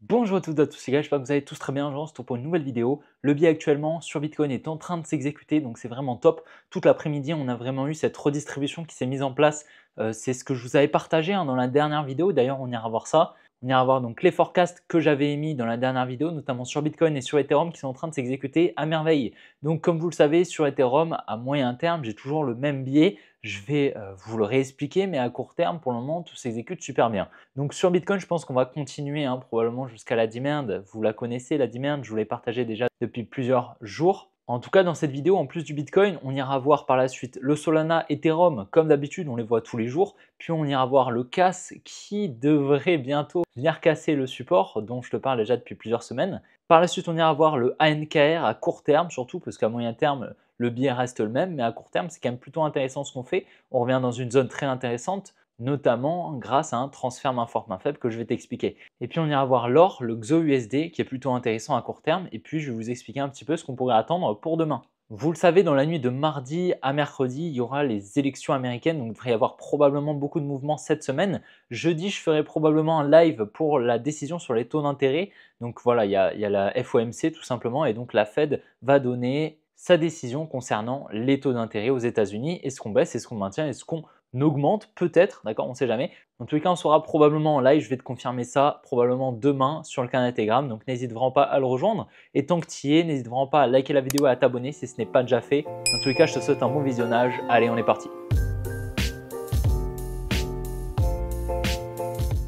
Bonjour à toutes et à tous les gars, j'espère que vous allez tous très bien. Je vous retrouve pour une nouvelle vidéo. Le biais actuellement sur Bitcoin est en train de s'exécuter, donc c'est vraiment top. Toute l'après-midi, on a vraiment eu cette redistribution qui s'est mise en place. C'est ce que je vous avais partagé dans la dernière vidéo. D'ailleurs, on ira voir ça. On ira voir donc les forecasts que j'avais émis dans la dernière vidéo, notamment sur Bitcoin et sur Ethereum, qui sont en train de s'exécuter à merveille. Donc, comme vous le savez, sur Ethereum, à moyen terme, j'ai toujours le même biais. Je vais vous le réexpliquer, mais à court terme, pour le moment, tout s'exécute super bien. Donc sur Bitcoin, je pense qu'on va continuer probablement jusqu'à la demand. Vous la connaissez, la demand, je vous l'ai partagée déjà depuis plusieurs jours. En tout cas, dans cette vidéo, en plus du Bitcoin, on ira voir par la suite le Solana, Ethereum, comme d'habitude, on les voit tous les jours. Puis on ira voir le CAS qui devrait bientôt venir casser le support dont je te parle déjà depuis plusieurs semaines. Par la suite, on ira voir le ANKR à court terme, surtout parce qu'à moyen terme, le biais reste le même, mais à court terme, c'est quand même plutôt intéressant ce qu'on fait. On revient dans une zone très intéressante, notamment grâce à un transfert main forte main faible que je vais t'expliquer. Et puis on ira voir l'or, le XOUSD, qui est plutôt intéressant à court terme, et puis je vais vous expliquer un petit peu ce qu'on pourrait attendre pour demain. Vous le savez, dans la nuit de mardi à mercredi, il y aura les élections américaines, donc il devrait y avoir probablement beaucoup de mouvements cette semaine. Jeudi, je ferai probablement un live pour la décision sur les taux d'intérêt. Donc voilà, il y a la FOMC tout simplement, et donc la Fed va donner sa décision concernant les taux d'intérêt aux États-Unis. Est-ce qu'on baisse, est-ce qu'on maintient, est-ce qu'on augmente peut-être, d'accord, on ne sait jamais. En tous les cas, on sera probablement en live, je vais te confirmer ça probablement demain sur le canal Telegram, donc n'hésite vraiment pas à le rejoindre. Et tant que tu y es, n'hésite vraiment pas à liker la vidéo et à t'abonner si ce n'est pas déjà fait. En tous les cas, je te souhaite un bon visionnage. Allez, on est parti.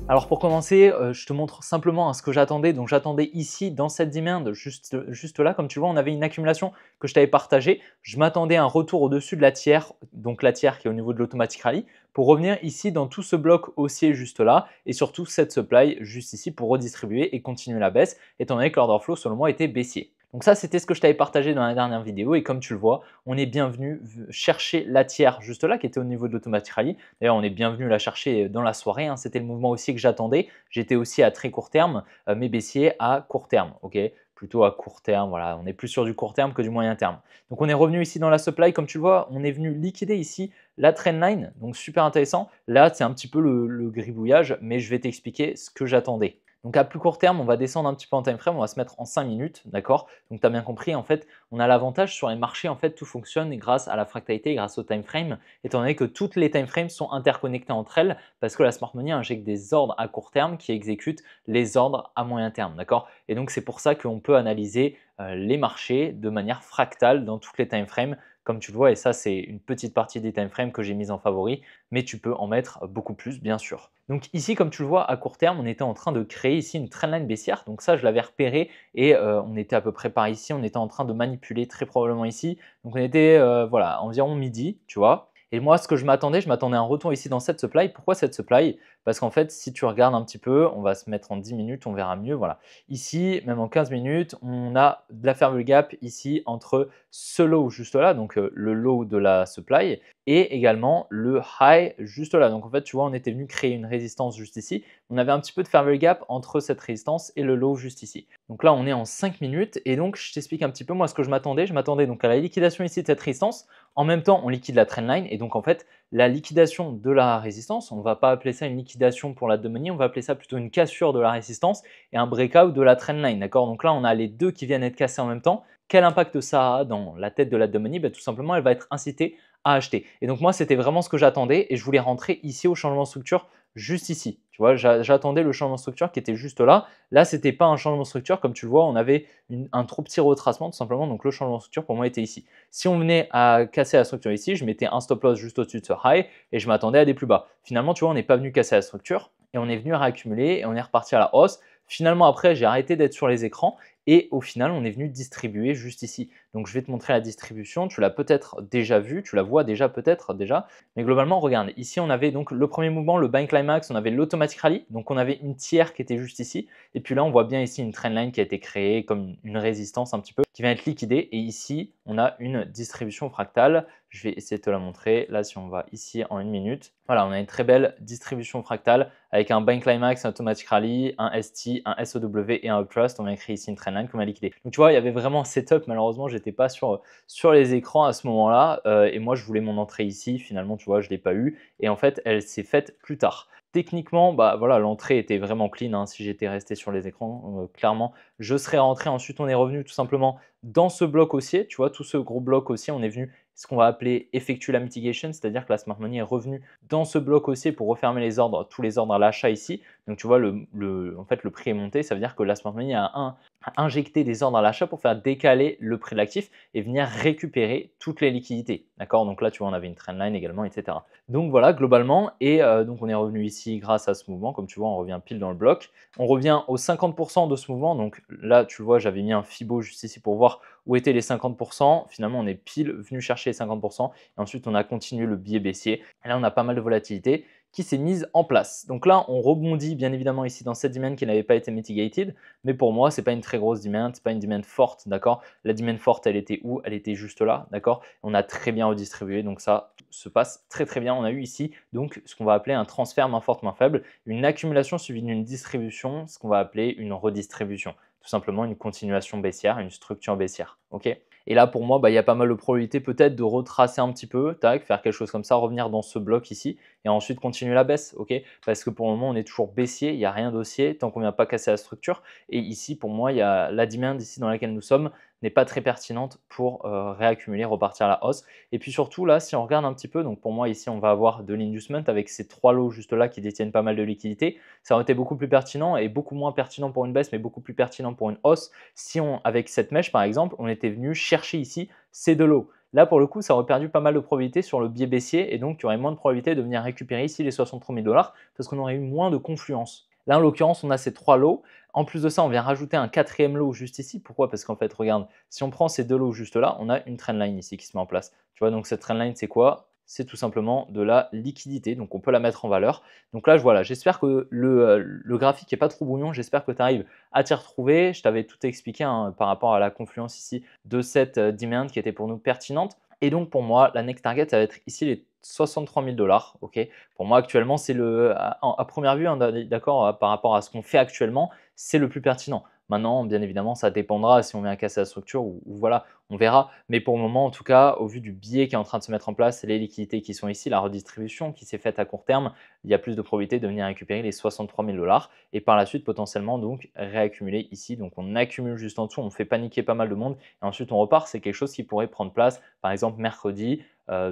Alors pour commencer, je te montre simplement ce que j'attendais. Donc j'attendais ici dans cette demand, juste là, comme tu vois, on avait une accumulation que je t'avais partagée. Je m'attendais à un retour au-dessus de la tiers, donc la tiers qui est au niveau de l'automatic rally, pour revenir ici dans tout ce bloc haussier juste là, et surtout cette supply juste ici pour redistribuer et continuer la baisse, étant donné que l'order flow selon moi était baissier. Donc ça, c'était ce que je t'avais partagé dans la dernière vidéo, et comme tu le vois, on est bien venu chercher la tiers juste là, qui était au niveau de l'automatic rally. D'ailleurs, on est bien venu la chercher dans la soirée, c'était le mouvement aussi que j'attendais. J'étais aussi à très court terme, mais baissier à court terme, ok, plutôt à court terme, voilà, on est plus sur du court terme que du moyen terme. Donc on est revenu ici dans la supply, comme tu le vois, on est venu liquider ici la trendline, donc super intéressant. Là, c'est un petit peu le gribouillage, mais je vais t'expliquer ce que j'attendais. Donc à plus court terme, on va descendre un petit peu en time frame, on va se mettre en 5 minutes, d'accord? Donc tu as bien compris, en fait, on a l'avantage sur les marchés, en fait, tout fonctionne grâce à la fractalité, grâce au time frame, étant donné que toutes les time frames sont interconnectées entre elles, parce que la smart money injecte des ordres à court terme qui exécutent les ordres à moyen terme, d'accord? Et donc c'est pour ça qu'on peut analyser les marchés de manière fractale dans toutes les time frames, comme tu le vois, et ça c'est une petite partie des time frames que j'ai mise en favori, mais tu peux en mettre beaucoup plus bien sûr. Donc ici, comme tu le vois, à court terme, on était en train de créer ici une trendline baissière, donc ça je l'avais repéré, et on était à peu près par ici, on était en train de manipuler très probablement ici, donc on était voilà, environ midi, tu vois. Et moi, ce que je m'attendais à un retour ici dans cette supply. Pourquoi cette supply? Parce qu'en fait, si tu regardes un petit peu, on va se mettre en 10 minutes, on verra mieux. Voilà. Ici, même en 15 minutes, on a de la fair value gap ici entre ce low juste là, donc le low de la supply, et également le high juste là. Donc en fait, tu vois, on était venu créer une résistance juste ici. On avait un petit peu de fair value gap entre cette résistance et le low juste ici. Donc là, on est en 5 minutes et donc je t'explique un petit peu moi ce que je m'attendais. Je m'attendais donc à la liquidation ici de cette résistance. En même temps, on liquide la trendline et donc en fait, la liquidation de la résistance, on ne va pas appeler ça une liquidation pour la money, on va appeler ça plutôt une cassure de la résistance et un breakout de la trendline. D'accord? Donc là, on a les deux qui viennent être cassés en même temps. Quel impact ça a dans la tête de la money? Tout simplement, elle va être incitée à acheter. Et donc moi, c'était vraiment ce que j'attendais et je voulais rentrer ici au changement de structure juste ici. Tu vois, j'attendais le changement de structure qui était juste là. Là, ce n'était pas un changement de structure. Comme tu le vois, on avait un trop petit retracement tout simplement. Donc le changement de structure pour moi était ici. Si on venait à casser la structure ici, je mettais un stop loss juste au-dessus de ce high et je m'attendais à des plus bas. Finalement, tu vois, on n'est pas venu casser la structure et on est venu réaccumuler et on est reparti à la hausse. Finalement, après, j'ai arrêté d'être sur les écrans et au final, on est venu distribuer juste ici. Donc, je vais te montrer la distribution. Tu l'as peut-être déjà vu, tu la vois déjà peut-être déjà. Mais globalement, regarde, ici, on avait donc le premier mouvement, le buying climax, on avait l'automatic rally. Donc, on avait une tiers qui était juste ici. Et puis là, on voit bien ici une trendline qui a été créée comme une résistance un petit peu, qui vient être liquidée. Et ici, on a une distribution fractale. Je vais essayer de te la montrer. Là, si on va ici en 1 minute, voilà, on a une très belle distribution fractale avec un buying climax, un automatic rally, un ST, un SOW et un uptrust. On a créé ici une trendline qu'on a liquidée. Donc, tu vois, il y avait vraiment un setup. Malheureusement, j'étais pas sur les écrans à ce moment-là. Et moi, je voulais mon entrée ici. Finalement, tu vois, je ne l'ai pas eu. Et en fait, elle s'est faite plus tard. techniquement, bah, voilà, l'entrée était vraiment clean, hein, si j'étais resté sur les écrans, clairement, je serais rentré. Ensuite, on est revenu tout simplement dans ce bloc haussier, tu vois? Tout ce gros bloc haussier, on est venu ce qu'on va appeler effectuer la mitigation, c'est-à-dire que la smart money est revenue dans ce bloc haussier pour refermer les ordres, tous les ordres à l'achat ici. Donc tu vois, en fait, le prix est monté, ça veut dire que la smart money a injecté des ordres à l'achat pour faire décaler le prix de l'actif et venir récupérer toutes les liquidités. D'accord? Donc là, tu vois, on avait une trendline également, etc. Donc voilà, globalement, et donc on est revenu ici grâce à ce mouvement. Comme tu vois, on revient pile dans le bloc. On revient aux 50% de ce mouvement. Donc là, tu vois, j'avais mis un Fibo juste ici pour voir où étaient les 50%. Finalement, on est pile venu chercher les 50%. Et ensuite, on a continué le biais baissier. Et là, on a pas mal de volatilité qui s'est mise en place. Donc là, on rebondit bien évidemment ici dans cette demand qui n'avait pas été mitigated. Mais pour moi, ce n'est pas une très grosse demand, ce n'est pas une demand forte, d'accord? La demand forte, elle était où? Elle était juste là, d'accord? On a très bien redistribué, donc ça se passe très très bien. On a eu ici donc ce qu'on va appeler un transfert main forte, main faible, une accumulation suivie d'une distribution, ce qu'on va appeler une redistribution. Tout simplement une continuation baissière, une structure baissière, ok? Et là, pour moi, bah, il y a pas mal de probabilités peut-être de retracer un petit peu, tac, faire quelque chose comme ça, revenir dans ce bloc ici et ensuite continuer la baisse, ok? Parce que pour le moment, on est toujours baissier, il n'y a rien d'haussier tant qu'on ne vient pas casser la structure. Et ici, pour moi, il y a la demand ici dans laquelle nous sommes n'est pas très pertinente pour réaccumuler, repartir à la hausse. Et puis surtout, là, si on regarde un petit peu, donc pour moi, ici, on va avoir de l'inducement avec ces trois lots juste là qui détiennent pas mal de liquidités. Ça aurait été beaucoup plus pertinent et beaucoup moins pertinent pour une baisse, mais beaucoup plus pertinent pour une hausse si avec cette mèche, par exemple, on était venu chercher ici ces deux lots. Là, pour le coup, ça aurait perdu pas mal de probabilité sur le biais baissier et donc il y aurait moins de probabilité de venir récupérer ici les 63 000 $ parce qu'on aurait eu moins de confluence. Là, en l'occurrence, on a ces trois lots. En plus de ça, on vient rajouter un quatrième lot juste ici. Pourquoi? Parce qu'en fait, regarde, si on prend ces deux lots juste là, on a une trendline ici qui se met en place. Tu vois, donc cette trendline, c'est quoi? C'est tout simplement de la liquidité. Donc, on peut la mettre en valeur. Donc là, voilà, j'espère que le graphique n'est pas trop brouillon. J'espère que tu arrives à t'y retrouver. Je t'avais tout expliqué hein, par rapport à la confluence ici de cette demand qui était pour nous pertinente. Et donc, pour moi, la next target, ça va être ici les 63 000 $. Ok, pour moi, actuellement, c'est à première vue, hein, d'accord, par rapport à ce qu'on fait actuellement, c'est le plus pertinent. Maintenant, bien évidemment, ça dépendra si on vient casser la structure ou voilà, on verra. Mais pour le moment, en tout cas, au vu du biais qui est en train de se mettre en place, les liquidités qui sont ici, la redistribution qui s'est faite à court terme, il y a plus de probabilité de venir récupérer les 63 000 $ et par la suite, potentiellement, donc réaccumuler ici. Donc, on accumule juste en dessous, on fait paniquer pas mal de monde et ensuite on repart. C'est quelque chose qui pourrait prendre place, par exemple, mercredi,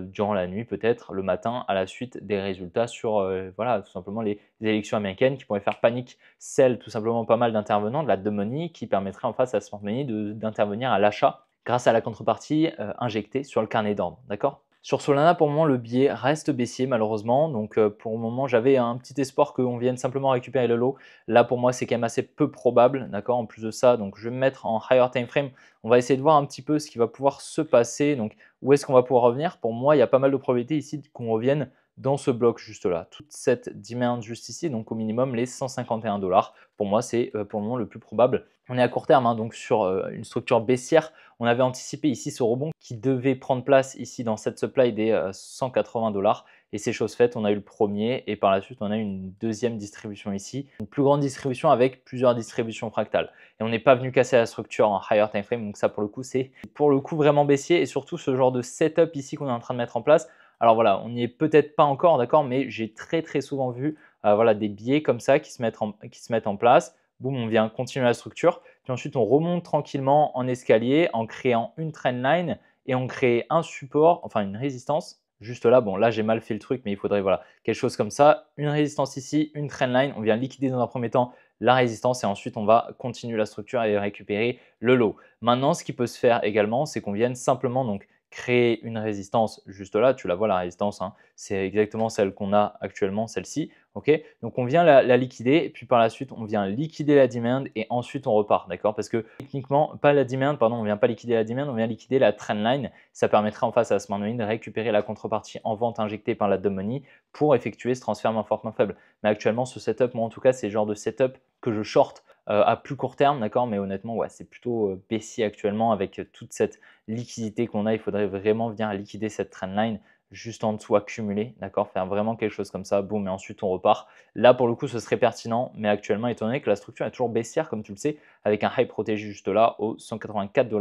durant la nuit peut-être, le matin, à la suite des résultats sur voilà, tout simplement les élections américaines qui pourraient faire panique sell tout simplement pas mal d'intervenants, de la money qui permettrait en face à smart money d'intervenir à l'achat grâce à la contrepartie injectée sur le carnet d'ordre. D'accord? Sur Solana, pour le moment, le biais reste baissier malheureusement. Donc pour le moment, j'avais un petit espoir qu'on vienne simplement récupérer le lot. Là, pour moi, c'est quand même assez peu probable. D'accord? En plus de ça, donc je vais me mettre en higher time frame. On va essayer de voir un petit peu ce qui va pouvoir se passer. Donc où est-ce qu'on va pouvoir revenir? Pour moi, il y a pas mal de probabilités ici qu'on revienne dans ce bloc juste là. Toute cette demand juste ici, donc au minimum les 151 $. Pour moi, c'est pour le moment le plus probable. On est à court terme, hein, donc sur une structure baissière. On avait anticipé ici ce rebond qui devait prendre place ici dans cette supply des 180 $. Et c'est chose faite, on a eu le premier et par la suite, on a eu une deuxième distribution ici. Une plus grande distribution avec plusieurs distributions fractales. Et on n'est pas venu casser la structure en higher time frame. Donc ça, pour le coup, c'est pour le coup vraiment baissier. Et surtout, ce genre de setup ici qu'on est en train de mettre en place. Alors voilà, on n'y est peut-être pas encore, d'accord, mais j'ai très très souvent vu voilà, des biais comme ça qui se mettent en place. Boum, on vient continuer la structure. Puis ensuite, on remonte tranquillement en escalier en créant une trendline et on crée un support, enfin une résistance. Juste là, bon là j'ai mal fait le truc, mais il faudrait voilà, quelque chose comme ça. Une résistance ici, une trendline. On vient liquider dans un premier temps la résistance et ensuite on va continuer la structure et récupérer le lot. Maintenant, ce qui peut se faire également, c'est qu'on vienne simplement donc créer une résistance juste là. Tu la vois la résistance, hein, c'est exactement celle qu'on a actuellement, celle-ci. Okay, donc on vient la liquider, puis par la suite on vient liquider la demand et ensuite on repart, d'accord? Parce que techniquement, pas la demand, pardon, on vient pas liquider la demand, on vient liquider la trendline. Ça permettrait en face à la smart money de récupérer la contrepartie en vente injectée par la dumb money pour effectuer ce transfert main forte main faible. Mais actuellement, ce setup, moi en tout cas, c'est le genre de setup que je short à plus court terme, d'accord? Mais honnêtement, ouais, c'est plutôt baissier actuellement avec toute cette liquidité qu'on a. Il faudrait vraiment venir liquider cette trendline juste en dessous accumulé, d'accord? Faire vraiment quelque chose comme ça, boum, et ensuite on repart. Là, pour le coup, ce serait pertinent, mais actuellement, étant donné que la structure est toujours baissière, comme tu le sais, avec un high protégé juste là, aux 184 $,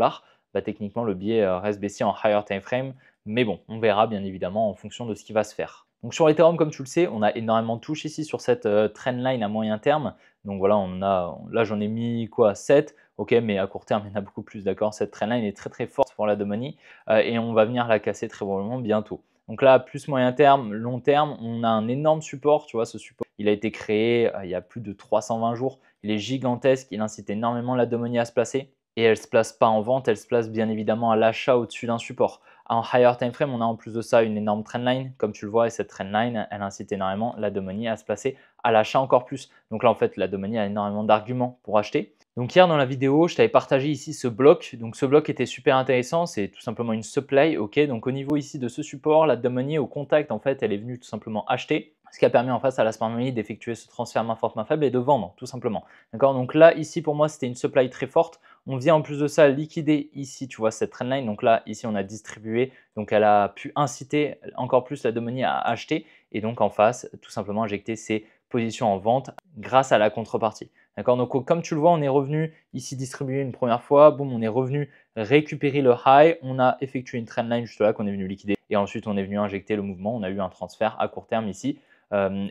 bah, techniquement, le billet reste baissier en higher time frame. Mais bon, on verra bien évidemment en fonction de ce qui va se faire. Donc sur Ethereum, comme tu le sais, on a énormément de touches ici sur cette trendline à moyen terme. Donc voilà, là j'en ai mis quoi 7, ok, mais à court terme, il y en a beaucoup plus, d'accord. Cette trendline est très très forte pour la money et on va venir la casser très probablement bientôt. Donc là, plus moyen terme, long terme, on a un énorme support, tu vois, ce support, il a été créé il y a plus de 320 jours. Il est gigantesque, il incite énormément la money à se placer et elle ne se place pas en vente, elle se place bien évidemment à l'achat au-dessus d'un support. En higher time frame, on a en plus de ça une énorme trendline, comme tu le vois, et cette trendline, elle incite énormément la money à se placer à l'achat encore plus. Donc là, en fait, la money a énormément d'arguments pour acheter. Donc hier dans la vidéo, je t'avais partagé ici ce bloc. Donc ce bloc était super intéressant, c'est tout simplement une supply, ok. Donc au niveau ici de ce support, la money au contact, en fait, elle est venue tout simplement acheter, ce qui a permis en face à la smart money d'effectuer ce transfert main forte main faible et de vendre tout simplement. D'accord. Donc là ici pour moi c'était une supply très forte. On vient en plus de ça liquider ici, tu vois cette trendline. Donc là ici on a distribué, donc elle a pu inciter encore plus la money à acheter et donc en face tout simplement injecter ses positions en vente grâce à la contrepartie. D'accord. Donc comme tu le vois, on est revenu ici distribuer une première fois, boum, on est revenu récupérer le high, on a effectué une trendline juste là qu'on est venu liquider et ensuite on est venu injecter le mouvement, on a eu un transfert à court terme ici.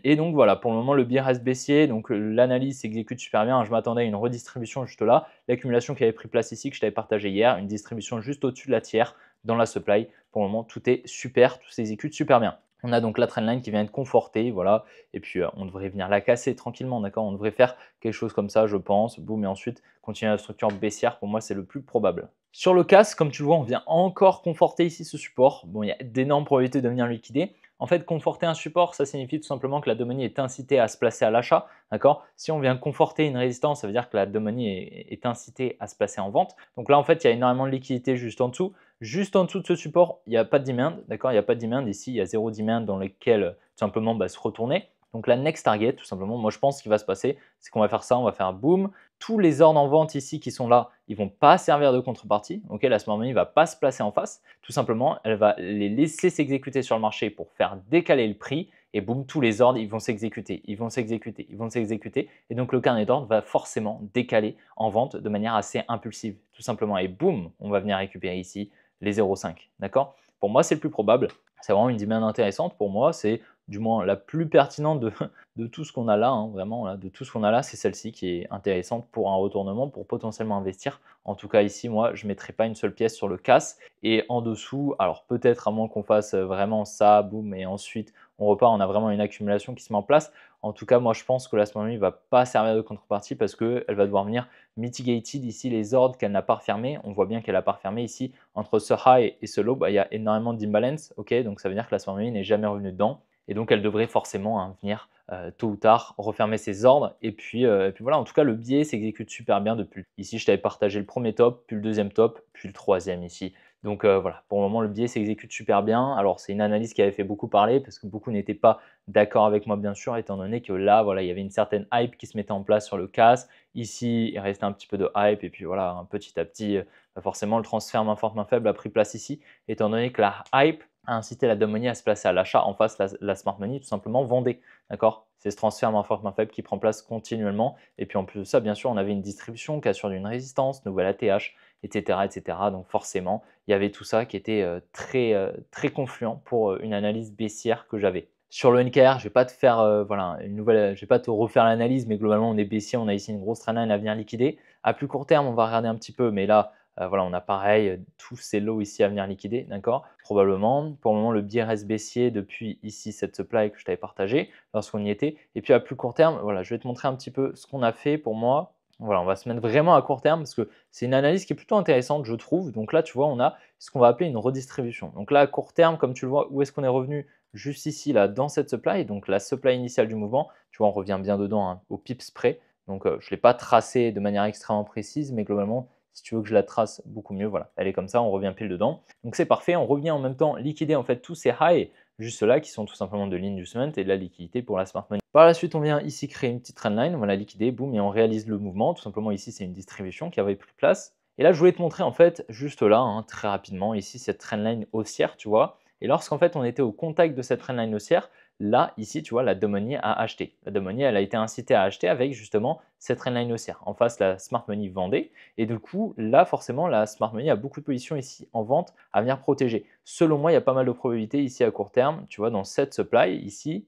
Et donc voilà, pour le moment le biais reste baissier, donc l'analyse s'exécute super bien. Je m'attendais à une redistribution juste là, l'accumulation qui avait pris place ici que je t'avais partagé hier, une distribution juste au-dessus de la tiers dans la supply. Pour le moment tout est super, tout s'exécute super bien. On a donc la trendline qui vient être confortée, voilà, et puis on devrait venir la casser tranquillement, d'accord. On devrait faire quelque chose comme ça, je pense, boum, et ensuite continuer la structure baissière, pour moi c'est le plus probable. Sur le CAS, comme tu le vois, on vient encore conforter ici ce support. Bon, il y a d'énormes probabilités de venir liquider. En fait, conforter un support, ça signifie tout simplement que la money est incitée à se placer à l'achat, d'accord. Si on vient conforter une résistance, ça veut dire que la money est incitée à se placer en vente. Donc là, en fait, il y a énormément de liquidité juste en dessous. Juste en dessous de ce support, il n'y a pas de demand, d'accord. Il n'y a pas de demand ici, il y a zéro demand dans lequel tout simplement se retourner. Donc la next target, tout simplement, moi je pense qu'il va se passer, c'est qu'on va faire ça, on va faire un boom. Tous les ordres en vente ici qui sont là, ils ne vont pas servir de contrepartie. Ok, la smart money ne va pas se placer en face. Tout simplement, elle va les laisser s'exécuter sur le marché pour faire décaler le prix. Et boum, tous les ordres, ils vont s'exécuter, ils vont s'exécuter, ils vont s'exécuter. Et donc le carnet d'ordre va forcément décaler en vente de manière assez impulsive, tout simplement. Et boum, on va venir récupérer ici les 0,5. D'accord. Pour moi, c'est le plus probable. C'est vraiment une demande intéressante. Pour moi, c'est du moins la plus pertinente de tout ce qu'on a là, hein, vraiment, là, de tout ce qu'on a là, c'est celle-ci qui est intéressante pour un retournement, pour potentiellement investir. En tout cas, ici, moi, je ne mettrai pas une seule pièce sur le CAS. Et en dessous, alors peut-être à moins qu'on fasse vraiment ça, boum, et ensuite on repart, on a vraiment une accumulation qui se met en place. En tout cas, moi, je pense que la smart money ne va pas servir de contrepartie parce qu'elle va devoir venir mitigated ici les ordres qu'elle n'a pas refermés. On voit bien qu'elle n'a pas refermé ici. Entre ce high et ce low, il y a énormément d'imbalance. Okay, donc ça veut dire que la smart money n'est jamais revenue dedans. Et donc, elle devrait forcément venir tôt ou tard refermer ses ordres. Et puis voilà, en tout cas, le biais s'exécute super bien depuis. Ici, je t'avais partagé le premier top, puis le deuxième top, puis le troisième ici. Donc voilà, pour le moment, le biais s'exécute super bien. Alors, c'est une analyse qui avait fait beaucoup parler parce que beaucoup n'étaient pas d'accord avec moi, bien sûr, étant donné que là, voilà, il y avait une certaine hype qui se mettait en place sur le CAS. Ici, il restait un petit peu de hype. Et puis voilà, petit à petit, forcément, le transfert main forte, main faible a pris place ici, étant donné que la hype a incité la money à se placer à l'achat. En face, la smart money tout simplement vendait. D'accord. C'est ce transfert main forte, main faible qui prend place continuellement. Et puis en plus de ça, bien sûr, on avait une distribution qui assure une résistance, nouvelle ATH, etc., etc. Donc forcément, il y avait tout ça qui était très confluent pour une analyse baissière que j'avais. Sur le NKR, je ne vais pas te faire voilà, je vais pas te refaire l'analyse, mais globalement, on est baissier, on a ici une grosse trendline à venir liquider. À plus court terme, on va regarder un petit peu, mais là, voilà, on a pareil, tous ces lots ici à venir liquider, d'accord. Probablement. Pour le moment, le biais reste baissier depuis ici cette supply que je t'avais partagé lorsqu'on y était. Et puis à plus court terme, voilà, je vais te montrer un petit peu ce qu'on a fait pour moi. Voilà, on va se mettre vraiment à court terme parce que c'est une analyse qui est plutôt intéressante, je trouve. Donc là, tu vois, on a ce qu'on va appeler une redistribution. Donc là, à court terme, comme tu le vois, où est-ce qu'on est revenu? Juste ici, là, dans cette supply. Donc la supply initiale du mouvement, tu vois, on revient bien dedans, hein, au pips près. Donc je ne l'ai pas tracé de manière extrêmement précise, mais globalement, si tu veux que je la trace beaucoup mieux, voilà, elle est comme ça, on revient pile dedans. Donc c'est parfait, on revient en même temps liquider en fait tous ces highs juste là qui sont tout simplement de l'inducement et de la liquidité pour la smart money. Par la suite, on vient ici créer une petite trendline, on va la liquider, boum, et on réalise le mouvement. Tout simplement ici, c'est une distribution qui avait pris place. Et là, je voulais te montrer en fait juste là, hein, très rapidement, ici cette trendline haussière, tu vois. Et lorsqu'en fait on était au contact de cette trendline haussière, là, ici, tu vois, la dumb money a acheté. La dumb money, elle a été incitée à acheter avec justement cette trendline haussière. En face, la smart money vendait. Et du coup, là, forcément, la smart money a beaucoup de positions ici en vente à venir protéger. Selon moi, il y a pas mal de probabilités ici à court terme, tu vois, dans cette supply, ici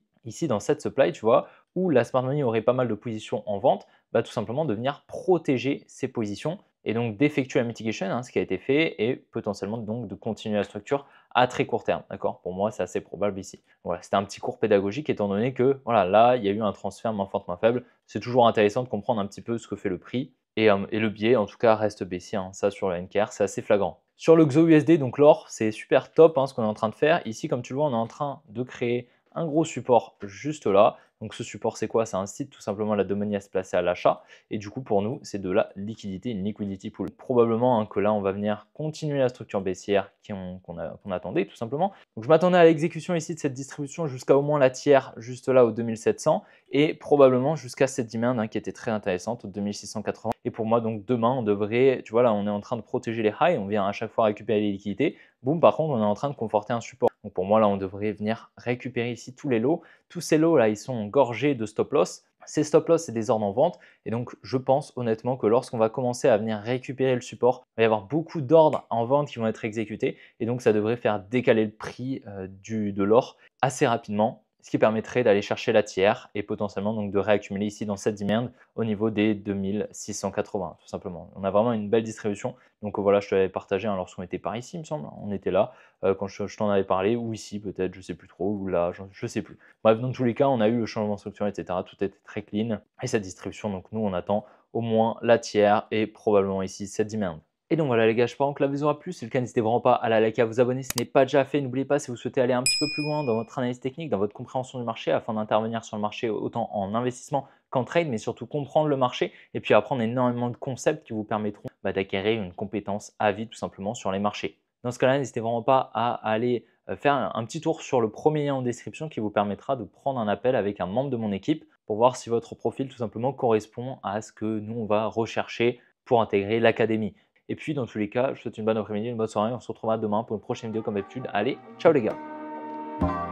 dans cette supply, tu vois, où la smart money aurait pas mal de positions en vente, bah, tout simplement de venir protéger ces positions et donc d'effectuer la mitigation, hein, ce qui a été fait, et potentiellement donc de continuer la structure à très court terme. D'accord? Pour moi, c'est assez probable ici. Voilà, c'était un petit cours pédagogique étant donné que voilà, là, il y a eu un transfert main forte, main faible. C'est toujours intéressant de comprendre un petit peu ce que fait le prix et le biais, en tout cas, reste baissier. Hein. Ça, sur le NKR, c'est assez flagrant. Sur le XOUSD, donc l'or, c'est super top hein, ce qu'on est en train de faire. Ici, comme tu le vois, on est en train de créer un gros support juste là. Donc ce support, c'est quoi? Ça incite tout simplement la demande à se placer à l'achat. Et du coup, pour nous, c'est de la liquidité, une liquidity pool. Probablement hein, que là, on va venir continuer la structure baissière qu'on attendait tout simplement. Donc je m'attendais à l'exécution ici de cette distribution jusqu'à au moins la tiers, juste là au 2700, et probablement jusqu'à cette demand hein, qui était très intéressante au 2680. Et pour moi, donc demain, on devrait, tu vois là, on est en train de protéger les highs, on vient à chaque fois récupérer les liquidités. Boum, par contre, on est en train de conforter un support. Donc pour moi, là, on devrait venir récupérer ici tous les lots. Tous ces lots là, ils sont gorgés de stop loss. Ces stop loss, c'est des ordres en vente. Et donc, je pense honnêtement que lorsqu'on va commencer à venir récupérer le support, il va y avoir beaucoup d'ordres en vente qui vont être exécutés. Et donc, ça devrait faire décaler le prix de l'or assez rapidement, ce qui permettrait d'aller chercher la tiers et potentiellement donc de réaccumuler ici dans cette demand au niveau des 2680 tout simplement. On a vraiment une belle distribution. Donc voilà, je te l'avais partagé hein, lorsqu'on était par ici, il me semble. On était là quand je t'en avais parlé, ou ici peut-être, je sais plus trop, ou là, je sais plus. Bref, dans tous les cas, on a eu le changement structurel, etc. Tout était très clean. Et cette distribution, donc nous, on attend au moins la tiers et probablement ici cette demand. Et donc voilà les gars, j'espère que la vidéo aura plu. Si c'est le cas, n'hésitez vraiment pas à la liker, à vous abonner si ce n'est pas déjà fait. N'oubliez pas, si vous souhaitez aller un petit peu plus loin dans votre analyse technique, dans votre compréhension du marché, afin d'intervenir sur le marché autant en investissement qu'en trade, mais surtout comprendre le marché et puis apprendre énormément de concepts qui vous permettront d'acquérir une compétence à vie tout simplement sur les marchés. Dans ce cas-là, n'hésitez vraiment pas à aller faire un petit tour sur le premier lien en description qui vous permettra de prendre un appel avec un membre de mon équipe pour voir si votre profil tout simplement correspond à ce que nous on va rechercher pour intégrer l'académie. Et puis dans tous les cas, je vous souhaite une bonne après-midi, une bonne soirée. On se retrouvera demain pour une prochaine vidéo comme d'habitude. Allez, ciao les gars!